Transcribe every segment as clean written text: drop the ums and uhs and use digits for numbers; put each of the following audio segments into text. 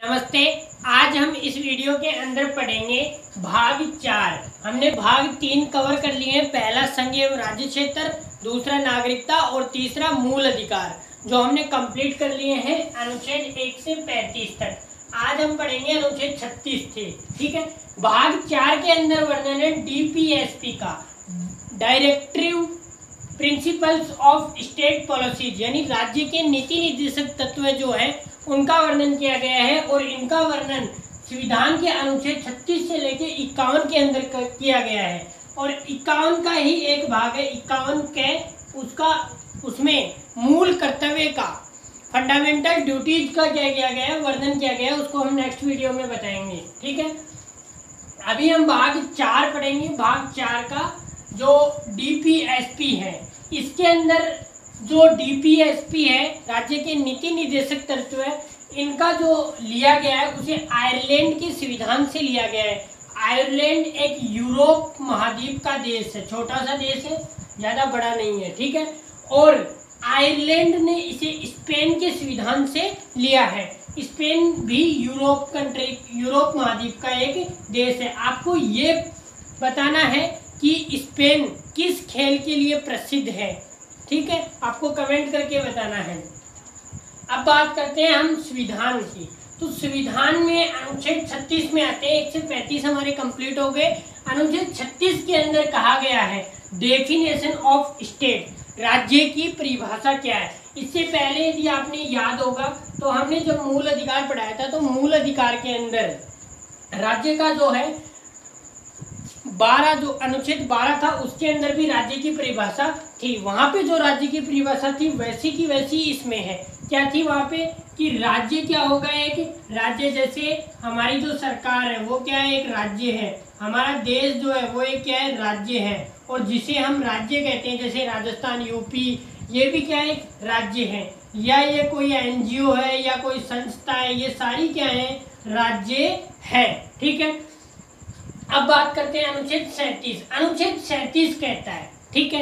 नमस्ते। आज हम इस वीडियो के अंदर पढ़ेंगे भाग 4। हमने भाग 3 कवर कर लिए हैं। पहला संघ एवं राज्य क्षेत्र, दूसरा नागरिकता और तीसरा मूल अधिकार, जो हमने कंप्लीट कर लिए हैं अनुच्छेद 1 से 35 तक। आज हम पढ़ेंगे अनुच्छेद 36 से। ठीक है। भाग 4 के अंदर वर्णन है डीपीएसपी का, directive principles of state policies, यानी राज्य के नीति निर्देशक तत्व जो है उनका वर्णन किया गया है। और इनका वर्णन संविधान के अनुच्छेद 36 से लेकर 51 के अंदर किया गया है। और 51 का ही एक भाग है, 51 के उसमें मूल कर्तव्य का, फंडामेंटल ड्यूटीज का क्या किया गया है, वर्णन किया गया है। उसको हम नेक्स्ट वीडियो में बताएंगे। ठीक है। अभी हम भाग 4 पढ़ेंगे। भाग 4 का जो डीपीएसपी है, इसके अंदर जो डीपीएसपी है, राज्य के नीति निर्देशक तत्व है, इनका जो लिया गया है उसे आयरलैंड के संविधान से लिया गया है। आयरलैंड एक यूरोप महाद्वीप का देश है, छोटा सा देश है, ज़्यादा बड़ा नहीं है। ठीक है। और आयरलैंड ने इसे स्पेन के संविधान से लिया है। स्पेन भी यूरोप महाद्वीप का एक देश है। आपको ये बताना है कि स्पेन किस खेल के लिए प्रसिद्ध है। ठीक है, आपको कमेंट करके बताना है। अब बात करते हैं हम संविधान की। तो संविधान में अनुच्छेद 36 में आते हैं। 1 से 35 हमारे कंप्लीट हो गए। अनुच्छेद 36 के अंदर कहा गया है डेफिनेशन ऑफ स्टेट, राज्य की परिभाषा क्या है। इससे पहले यदि आपने याद होगा तो हमने जब मूल अधिकार पढ़ाया था, तो मूल अधिकार के अंदर राज्य का जो है 12 जो अनुच्छेद 12 था, उसके अंदर भी राज्य की परिभाषा थी। वहां पे जो राज्य की परिभाषा थी वैसी की वैसी इसमें है। क्या थी वहां पे कि राज्य क्या होगा, एक राज्य जैसे हमारी जो सरकार है वो क्या है, एक राज्य है। हमारा देश जो है वो एक क्या है, राज्य है। और जिसे हम राज्य कहते हैं, जैसे राजस्थान, यूपी, ये भी क्या है, एक राज्य है। या ये कोई एनजीओ है या कोई संस्था है, ये सारी क्या है, राज्य है। ठीक है। अब बात करते हैं अनुच्छेद 37। अनुच्छेद 37 कहता है, ठीक है,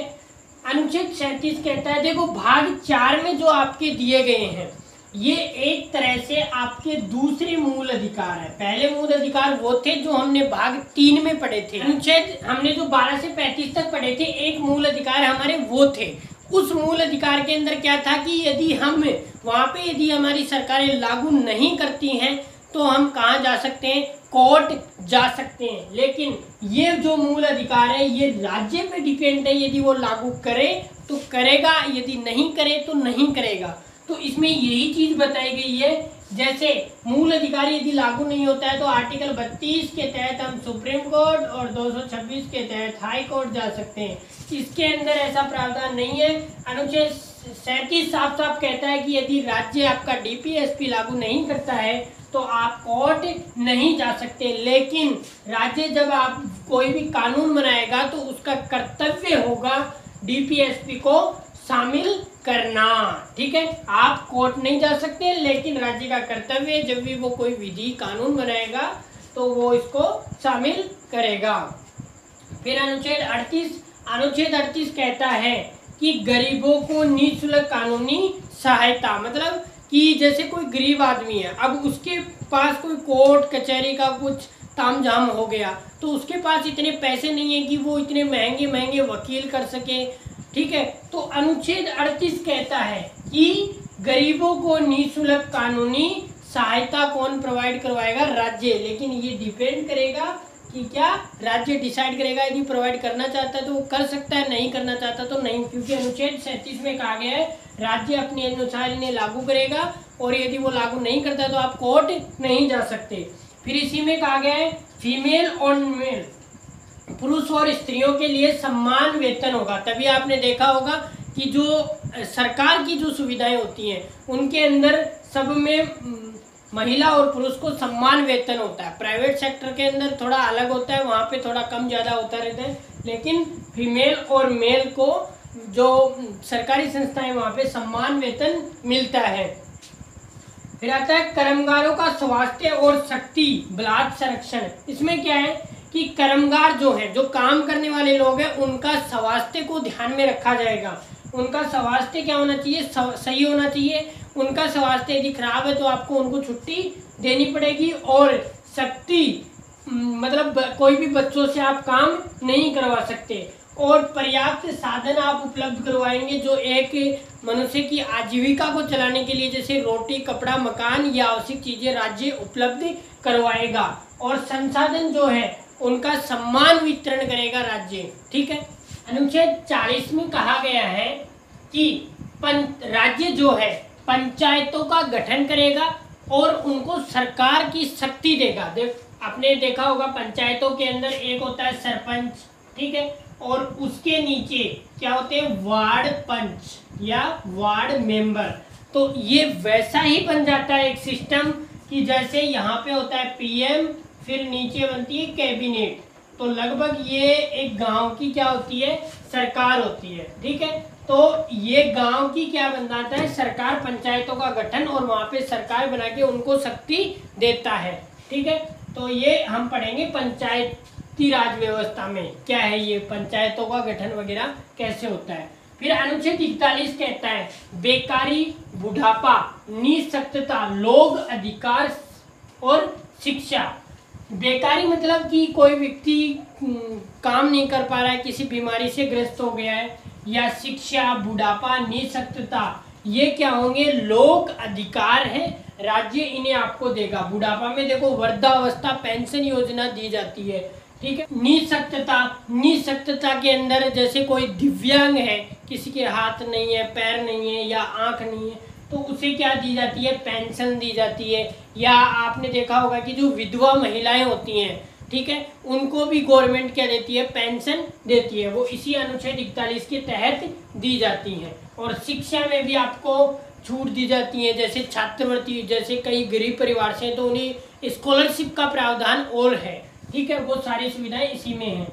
अनुच्छेद 37 कहता है, देखो भाग 4 में जो आपके दिए गए हैं ये एक तरह से आपके दूसरे मूल अधिकार है। पहले मूल अधिकार वो थे जो हमने भाग 3 में पढ़े थे। अनुच्छेद हमने जो 12 से 35 तक पढ़े थे, एक मूल अधिकार हमारे वो थे। उस मूल अधिकार के अंदर क्या था कि यदि हम वहाँ पे यदि हमारी सरकारें लागू नहीं करती हैं तो हम कहाँ जा सकते हैं, कोर्ट जा सकते हैं। लेकिन ये जो मूल अधिकार है ये राज्य पे डिपेंड है। यदि वो लागू करे तो करेगा, यदि नहीं करे तो नहीं करेगा। तो इसमें यही चीज बताई गई है। जैसे मूल अधिकार यदि लागू नहीं होता है तो आर्टिकल 32 के तहत हम सुप्रीम कोर्ट और 226 के तहत हाई कोर्ट जा सकते हैं। इसके अंदर ऐसा प्रावधान नहीं है। अनुच्छेद 37 साफ साफ कहता है कि यदि राज्य आपका डीपीएसपी लागू नहीं करता है तो आप कोर्ट नहीं जा सकते। लेकिन राज्य जब आप कोई भी कानून बनाएगा तो उसका कर्तव्य होगा डीपीएसपी को शामिल करना। ठीक है। आप कोर्ट नहीं जा सकते, लेकिन राज्य का कर्तव्य है जब भी वो कोई विधि कानून बनाएगा तो वो इसको शामिल करेगा। फिर अनुच्छेद 38 कहता है कि गरीबों को निःशुल्क कानूनी सहायता, मतलब कि जैसे कोई गरीब आदमी है, अब उसके पास कोई कोर्ट कचहरी का कुछ तामझाम हो गया तो उसके पास इतने पैसे नहीं है कि वो इतने महंगे महंगे वकील कर सके। ठीक है। तो अनुच्छेद 38 कहता है कि गरीबों को निःशुल्क कानूनी सहायता कौन प्रोवाइड करवाएगा, राज्य। लेकिन ये डिपेंड करेगा कि क्या राज्य डिसाइड करेगा। यदि प्रोवाइड करना चाहता है तो वो कर सकता है, नहीं करना चाहता तो नहीं, क्योंकि अनुच्छेद 37 में कहा गया है राज्य अपने अनुसार इन्हें लागू करेगा और यदि वो लागू नहीं करता तो आप कोर्ट नहीं जा सकते। फिर इसी में कहा गया है फीमेल और मेल, पुरुष और स्त्रियों के लिए समान वेतन होगा। तभी आपने देखा होगा कि जो सरकार की जो सुविधाएं होती हैं उनके अंदर सब में महिला और पुरुष को समान वेतन होता है। प्राइवेट सेक्टर के अंदर थोड़ा अलग होता है, वहाँ पे थोड़ा कम ज़्यादा होता रहता है, लेकिन फीमेल और मेल को जो सरकारी संस्थाएं वहाँ पे समान वेतन मिलता है। फिर आता है कर्मगारों का स्वास्थ्य और शक्ति बलात् संरक्षण। इसमें क्या है कि कर्मगार जो है, जो काम करने वाले लोग हैं, उनका स्वास्थ्य को ध्यान में रखा जाएगा। उनका स्वास्थ्य क्या होना चाहिए, सही होना चाहिए। उनका स्वास्थ्य यदि खराब है तो आपको उनको छुट्टी देनी पड़ेगी। और सख्ती मतलब कोई भी बच्चों से आप काम नहीं करवा सकते। और पर्याप्त साधन आप उपलब्ध करवाएंगे जो एक मनुष्य की आजीविका को चलाने के लिए, जैसे रोटी, कपड़ा, मकान या आवश्यक चीजें राज्य उपलब्ध करवाएगा। और संसाधन जो है उनका सम्मान वितरण करेगा राज्य। ठीक है। अनुच्छेद 40 में कहा गया है कि राज्य जो है पंचायतों का गठन करेगा और उनको सरकार की शक्ति देगा। आपने देखा होगा पंचायतों के अंदर एक होता है सरपंच, ठीक है, और उसके नीचे क्या होते हैं, वार्ड पंच या वार्ड मेंबर। तो ये वैसा ही बन जाता है एक सिस्टम कि जैसे यहाँ पे होता है पीएम, फिर नीचे बनती है कैबिनेट। तो लगभग ये एक गांव की क्या होती है, सरकार होती है। ठीक है। तो ये गांव की क्या बन जाता है, सरकार, पंचायतों का गठन, और वहाँ पे सरकार बना के उनको शक्ति देता है। ठीक है। तो ये हम पढ़ेंगे पंचायती राज व्यवस्था में क्या है, ये पंचायतों का गठन वगैरह कैसे होता है। फिर अनुच्छेद 41 कहता है बेकारी, बुढ़ापा, निःशक्तता, लोक अधिकार और शिक्षा। बेकारी मतलब कि कोई व्यक्ति काम नहीं कर पा रहा है, किसी बीमारी से ग्रस्त हो गया है, या शिक्षा, बुढ़ापा, निःशक्तता, ये क्या होंगे, लोक अधिकार है, राज्य इन्हें आपको देगा। बुढ़ापा में देखो वृद्धावस्था पेंशन योजना दी जाती है। ठीक है। निःशक्तता, निःशक्तता के अंदर जैसे कोई दिव्यांग है, किसी के हाथ नहीं है, पैर नहीं है या आंख नहीं है, तो उसे क्या दी जाती है, पेंशन दी जाती है। या आपने देखा होगा कि जो विधवा महिलाएं होती हैं, ठीक है, उनको भी गवर्नमेंट क्या देती है, पेंशन देती है, वो इसी अनुच्छेद 41 के तहत दी जाती हैं। और शिक्षा में भी आपको छूट दी जाती है, जैसे छात्रवृत्ति, जैसे कई गरीब परिवार से तो उन्हें स्कॉलरशिप का प्रावधान और है। ठीक है। वो सारी सुविधाएं इसी में है।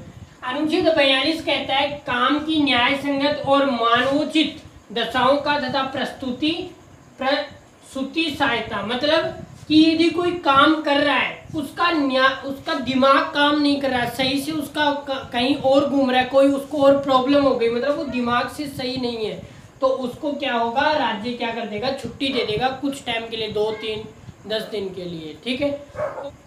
अनुच्छेद 42 कहता है काम की न्याय संगत और मानवोचित दशाओं का तथा प्रसूति सहायता, मतलब कि यदि कोई काम कर रहा है, उसका दिमाग काम नहीं कर रहा है सही से, उसका कहीं और घूम रहा है, कोई उसको और प्रॉब्लम हो गई, मतलब वो दिमाग से सही नहीं है, तो उसको क्या होगा, राज्य क्या कर देगा, छुट्टी दे देगा कुछ टाइम के लिए, 2, 3, 10 दिन के लिए। ठीक है।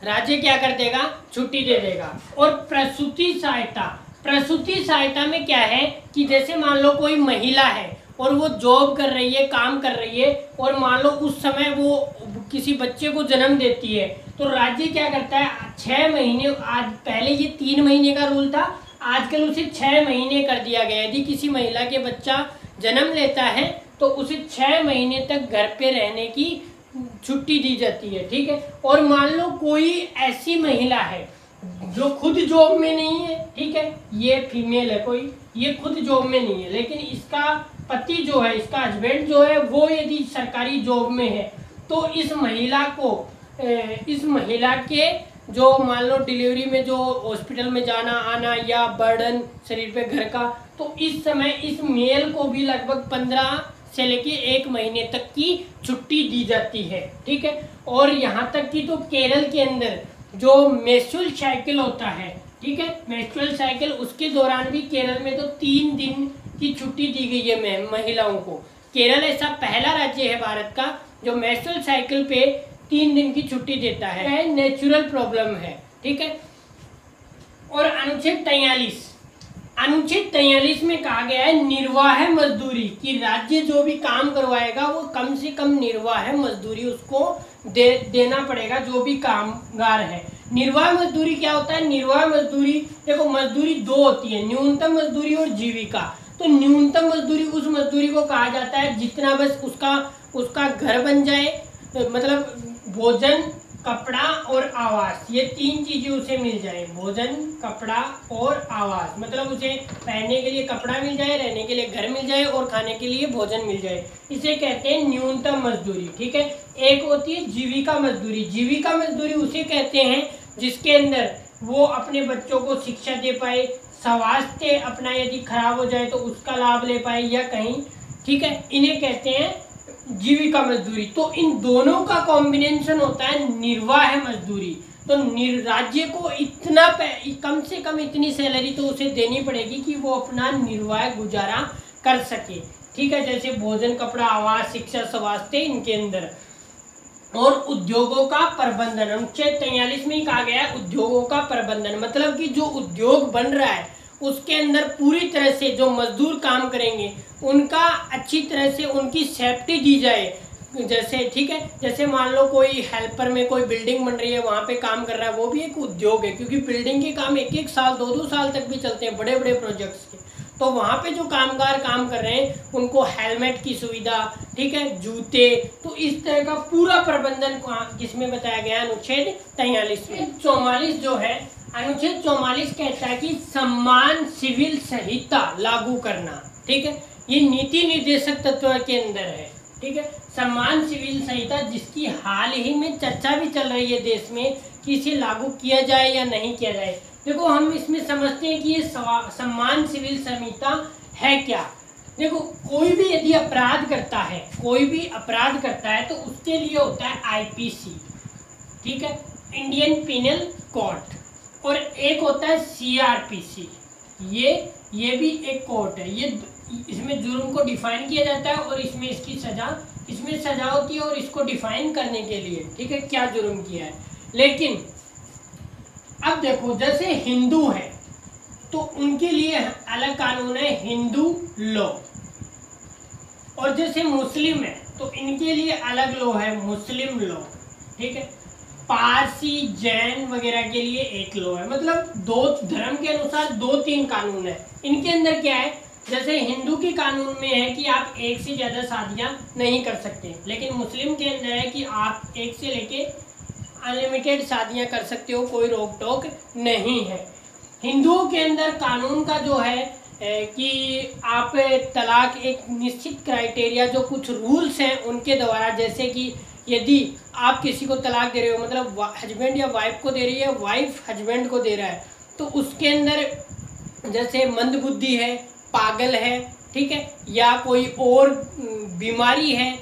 राज्य क्या कर देगा, छुट्टी दे देगा। और प्रसूति सहायता, प्रसूति सहायता में क्या है कि जैसे मान लो कोई महिला है और वो जॉब कर रही है, काम कर रही है, और मान लो उस समय वो किसी बच्चे को जन्म देती है, तो राज्य क्या करता है, 6 महीने, आज पहले ये 3 महीने का रूल था, आजकल उसे 6 महीने कर दिया गया। यदि किसी महिला के बच्चा जन्म लेता है तो उसे 6 महीने तक घर पे रहने की छुट्टी दी जाती है। ठीक है। और मान लो कोई ऐसी महिला है जो खुद जॉब में नहीं है, ठीक है, ये फीमेल है कोई, ये खुद जॉब में नहीं है, लेकिन इसका पति जो है, इसका हस्बैंड जो है, वो यदि सरकारी जॉब में है, तो इस महिला के जो मान लो डिलीवरी में जो हॉस्पिटल में जाना आना या बर्डन शरीर पे घर का, तो इस समय इस मेल को भी लगभग 15 से लेके 1 महीने तक की छुट्टी दी जाती है। ठीक है। और यहाँ तक कि तो केरल के अंदर जो मेंस्ट्रुअल साइकिल होता है, ठीक है, मेंस्ट्रुअल साइकिल, उसके दौरान भी केरल में तो 3 दिन की छुट्टी दी गई है महिलाओं को। केरल ऐसा पहला राज्य है भारत का जो मेंस्ट्रुअल साइकिल पे 3 दिन की छुट्टी देता है। नेचुरल प्रॉब्लम है। ठीक है। और अनुच्छेद 43 में कहा गया है निर्वाह मजदूरी, कि राज्य जो भी काम करवाएगा वो कम से कम निर्वाह मजदूरी उसको देना पड़ेगा, जो भी कामगार है। निर्वाह मजदूरी क्या होता है, निर्वाह मजदूरी देखो, मजदूरी 2 होती है, न्यूनतम मजदूरी और जीविका। तो न्यूनतम मजदूरी उस मजदूरी को कहा जाता है जितना बस उसका घर बन जाए, मतलब भोजन, कपड़ा और आवास, ये 3 चीजें उसे मिल जाए, भोजन, कपड़ा और आवास, मतलब उसे पहनने के लिए कपड़ा मिल जाए, रहने के लिए घर मिल जाए और खाने के लिए भोजन मिल जाए, इसे कहते हैं न्यूनतम मजदूरी। ठीक है। एक होती है जीविका मजदूरी। जीविका मजदूरी उसे कहते हैं जिसके अंदर वो अपने बच्चों को शिक्षा दे पाए, स्वास्थ्य अपना यदि खराब हो जाए तो उसका लाभ ले पाए या कहीं, ठीक है, इन्हें कहते हैं जीविका मजदूरी। तो इन दोनों का कॉम्बिनेशन होता है निर्वाह मजदूरी। तो राज्य को इतना कम से कम इतनी सैलरी तो उसे देनी पड़ेगी कि वो अपना निर्वाह गुजारा कर सके। ठीक है, जैसे भोजन, कपड़ा, आवास, शिक्षा, स्वास्थ्य इनके अंदर। और उद्योगों का प्रबंधन, अनुच्छेद 43 में ही कहा गया है उद्योगों का प्रबंधन, मतलब कि जो उद्योग बन रहा है उसके अंदर पूरी तरह से जो मजदूर काम करेंगे उनका अच्छी तरह से उनकी सेफ्टी दी जाए। जैसे ठीक है, जैसे मान लो कोई हेल्पर में कोई बिल्डिंग बन रही है, वहाँ पे काम कर रहा है, वो भी एक उद्योग है, क्योंकि बिल्डिंग के काम 1-1 साल 2-2 साल तक भी चलते हैं, बड़े बड़े प्रोजेक्ट्स के। तो वहाँ पे जो कामगार काम कर रहे हैं उनको हेलमेट की सुविधा, ठीक है, जूते, तो इस तरह का पूरा प्रबंधन किसमें बताया गया है, अनुच्छेद 43 में। 44 जो है, अनुच्छेद 44 कहता है कि सम्मान सिविल संहिता लागू करना, ठीक है, ये नीति निर्देशक तत्व के अंदर है, ठीक है। सम्मान सिविल संहिता जिसकी हाल ही में चर्चा भी चल रही है देश में कि इसे लागू किया जाए या नहीं किया जाए। देखो हम इसमें समझते हैं कि ये सम्मान सिविल संहिता है क्या। देखो कोई भी यदि अपराध करता है, कोई भी अपराध करता है तो उसके लिए होता है आईपीसी, ठीक है, इंडियन पिनल कोड, और एक होता है सीआरपीसी, ये भी एक कोर्ट है। ये इसमें जुर्म को डिफाइन किया जाता है और इसमें इसकी सजा, इसमें सजा होती है और इसको डिफाइन करने के लिए, ठीक है, क्या जुर्म किया है। लेकिन अब देखो जैसे हिंदू है तो उनके लिए अलग कानून है, हिंदू लॉ, और जैसे मुस्लिम है तो इनके लिए अलग लॉ है, मुस्लिम लॉ, ठीक है। पारसी, जैन वगैरह के लिए एक लॉ है, मतलब दो धर्म के अनुसार 2-3 कानून है। इनके अंदर क्या है, जैसे हिंदू के कानून में है कि आप एक से ज़्यादा शादियां नहीं कर सकते, लेकिन मुस्लिम के अंदर है कि आप एक से लेके अनलिमिटेड शादियां कर सकते हो, कोई रोक टोक नहीं है। हिंदुओं के अंदर कानून का जो है कि आप तलाक एक निश्चित क्राइटेरिया, जो कुछ रूल्स हैं उनके द्वारा, जैसे कि यदि आप किसी को तलाक दे रहे हो, मतलब हस्बैंड या वाइफ को दे रही है, वाइफ हस्बैंड को दे रहा है, तो उसके अंदर जैसे मंदबुद्धि है, पागल है, ठीक है, या कोई और बीमारी है,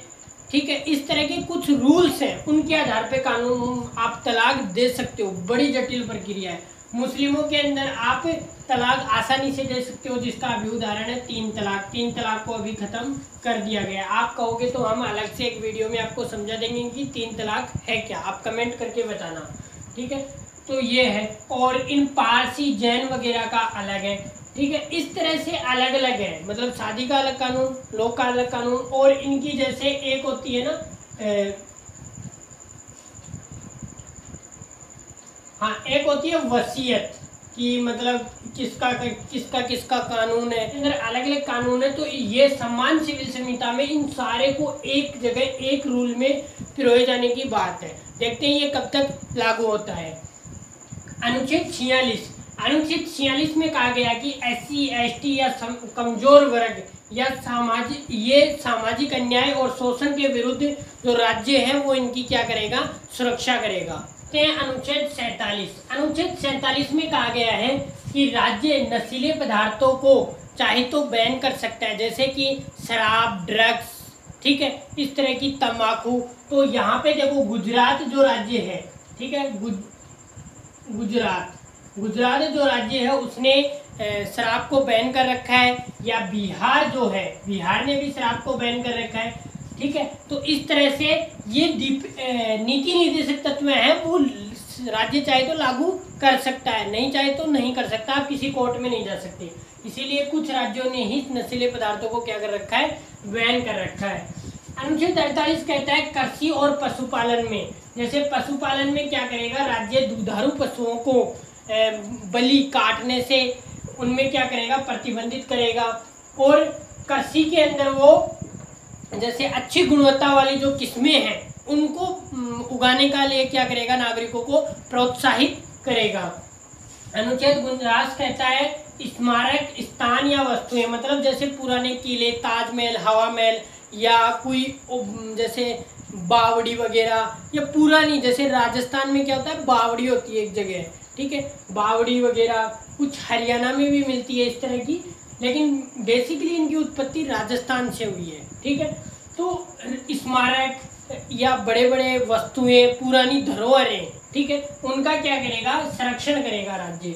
ठीक है, इस तरह के कुछ रूल्स हैं, उनके आधार पे कानून आप तलाक दे सकते हो। बड़ी जटिल प्रक्रिया है। मुस्लिमों के अंदर आप तलाक आसानी से दे सकते हो, जिसका अभी उदाहरण है 3 तलाक। 3 तलाक को अभी खत्म कर दिया गया। आप कहोगे तो हम अलग से एक वीडियो में आपको समझा देंगे कि 3 तलाक है क्या, आप कमेंट करके बताना, ठीक है। तो ये है, और इन पारसी, जैन वगैरह का अलग है, ठीक है। इस तरह से अलग अलग है, मतलब शादी का अलग कानून, लोग का अलग कानून, और इनकी जैसे एक होती है ना हाँ, एक होती है वसीयत कि मतलब किसका कानून है, अंदर अलग अलग कानून है। तो ये सम्मान सिविल संहिता में इन सारे को एक जगह एक रूल में पिरोए जाने की बात है। देखते हैं ये कब तक लागू होता है। अनुच्छेद 46, अनुच्छेद 46 में कहा गया कि SC ST या कमजोर वर्ग या सामाजिक अन्याय और शोषण के विरुद्ध जो राज्य है वो इनकी क्या करेगा, सुरक्षा करेगा। अनुच्छेद 47, अनुच्छेद 47 में कहा गया है कि राज्य नशीले पदार्थों को चाहे तो बैन कर सकता है, जैसे कि शराब, ड्रग्स, ठीक है, इस तरह की तंबाकू। तो यहाँ पे देखो गुजरात जो राज्य है, ठीक है, गुजरात जो राज्य है उसने शराब को बैन कर रखा है, या बिहार जो है, बिहार ने भी शराब को बैन कर रखा है, ठीक है। तो इस तरह से ये नीति निर्देशक तत्व है, वो राज्य चाहे तो लागू कर सकता है, नहीं चाहे तो नहीं कर सकता। आप किसी कोर्ट में नहीं जा सकते, इसीलिए कुछ राज्यों ने ही नशीले पदार्थों को क्या कर रखा है, बैन कर रखा है। अनुच्छेद 48 कहता है कृषि और पशुपालन में, जैसे पशुपालन में क्या करेगा, राज्य दुधारू पशुओं को बलि काटने से उनमें क्या करेगा, प्रतिबंधित करेगा। और कृषि के अंदर वो जैसे अच्छी गुणवत्ता वाली जो किस्में हैं उनको उगाने का लिए क्या करेगा, नागरिकों को प्रोत्साहित करेगा। अनुच्छेद 49 कहता है स्मारक स्थान या वस्तुएं, मतलब जैसे पुराने किले, ताजमहल, हवा महल, या कोई जैसे बावड़ी वगैरह, या पुरानी, जैसे राजस्थान में क्या होता है, बावड़ी होती है एक जगह, ठीक है, बावड़ी वगैरह कुछ हरियाणा में भी मिलती है इस तरह की, लेकिन बेसिकली इनकी उत्पत्ति राजस्थान से हुई है, ठीक है। तो स्मारक या बड़े बड़े वस्तुएं, पुरानी धरोहरें, ठीक है, उनका क्या करेगा, संरक्षण करेगा राज्य।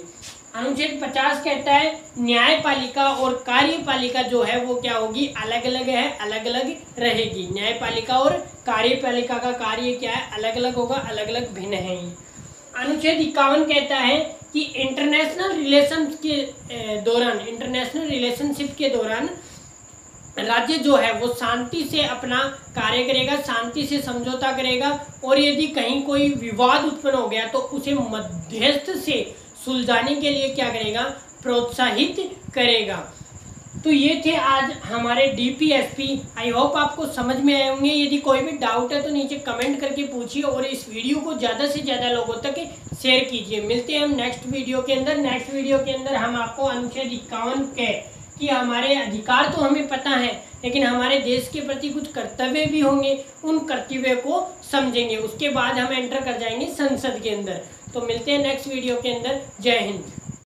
अनुच्छेद 50 कहता है न्यायपालिका और कार्यपालिका जो है वो क्या होगी, अलग अलग है, अलग अलग रहेगी। न्यायपालिका और कार्यपालिका का कार्य क्या है, अलग अलग होगा, अलग अलग भिन्न है। अनुच्छेद 51 कहता है कि इंटरनेशनल रिलेशनशिप के दौरान राज्य जो है वो शांति से अपना कार्य करेगा, शांति से समझौता करेगा, और यदि कहीं कोई विवाद उत्पन्न हो गया तो उसे मध्यस्थ से सुलझाने के लिए क्या करेगा, प्रोत्साहित करेगा। तो ये थे आज हमारे डीपीएसपी। आई होप आपको समझ में आए होंगे। यदि कोई भी डाउट है तो नीचे कमेंट करके पूछिए और इस वीडियो को ज़्यादा से ज़्यादा लोगों तक शेयर कीजिए। मिलते हैं हम नेक्स्ट वीडियो के अंदर। नेक्स्ट वीडियो के अंदर हम आपको अनुच्छेद 51 के कि हमारे अधिकार तो हमें पता है, लेकिन हमारे देश के प्रति कुछ कर्तव्य भी होंगे, उन कर्तव्य को समझेंगे। उसके बाद हम एंटर कर जाएंगे संसद के अंदर। तो मिलते हैं नेक्स्ट वीडियो के अंदर। जय हिंद।